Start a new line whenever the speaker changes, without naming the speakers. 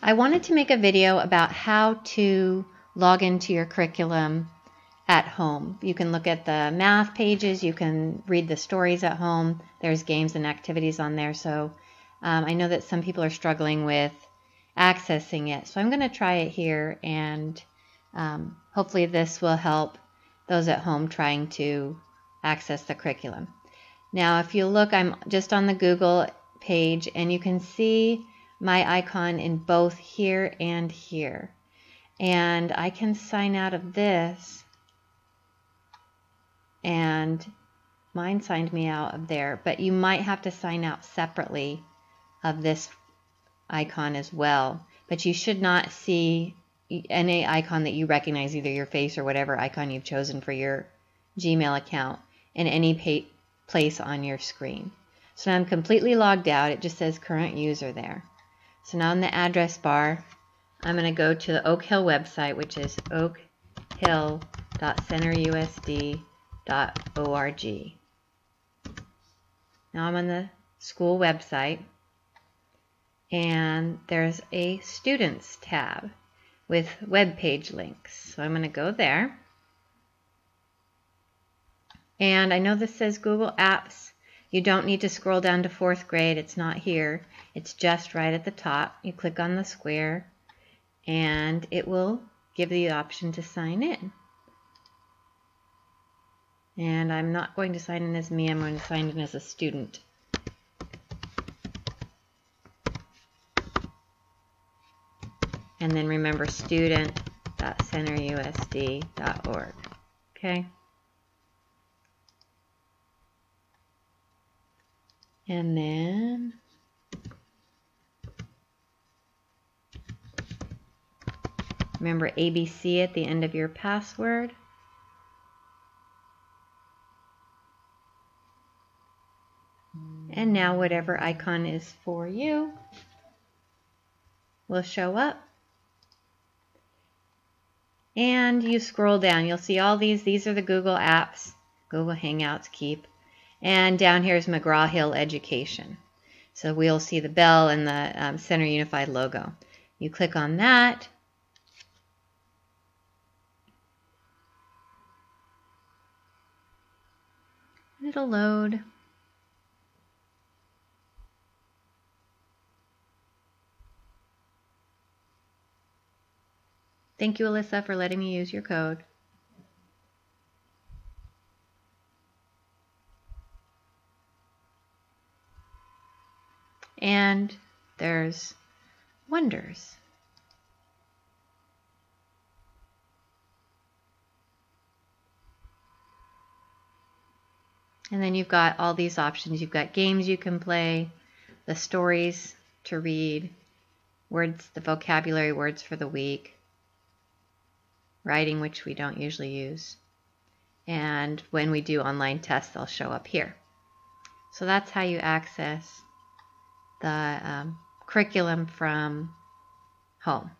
I wanted to make a video about how to log into your curriculum at home. You can look at the math pages, you can read the stories at home, there's games and activities on there, so I know that some people are struggling with accessing it. So I'm going to try it here, and hopefully this will help those at home trying to access the curriculum. Now if you look, I'm just on the Google page, and you can see my icon in both here and here. And I can sign out of this, and mine signed me out of there, but you might have to sign out separately of this icon as well. But you should not see any icon that you recognize, either your face or whatever icon you've chosen for your Gmail account, in any place on your screen. So now I'm completely logged out. It just says current user there. So now in the address bar, I'm going to go to the Oak Hill website, which is oakhill.centerusd.org. Now I'm on the school website, and there's a Students tab with web page links. So I'm going to go there. And I know this says Google Apps. You don't need to scroll down to 4th grade. It's not here. It's just right at the top. You click on the square, and it will give you the option to sign in. And I'm not going to sign in as me. I'm going to sign in as a student. And then remember, student.centerusd.org. Okay? And then remember ABC at the end of your password. And now whatever icon is for you will show up. And you scroll down, you'll see all these are the Google apps, Google Hangouts, Keep. And down here is McGraw-Hill Education. So we'll see the bell and the Center Unified logo. You click on that. It'll load. Thank you, Alyssa, for letting me use your code. And there's Wonders. And then you've got all these options. You've got games you can play, the stories to read, words, the vocabulary words for the week, writing, which we don't usually use. And when we do online tests, they'll show up here. So that's how you access the curriculum from home.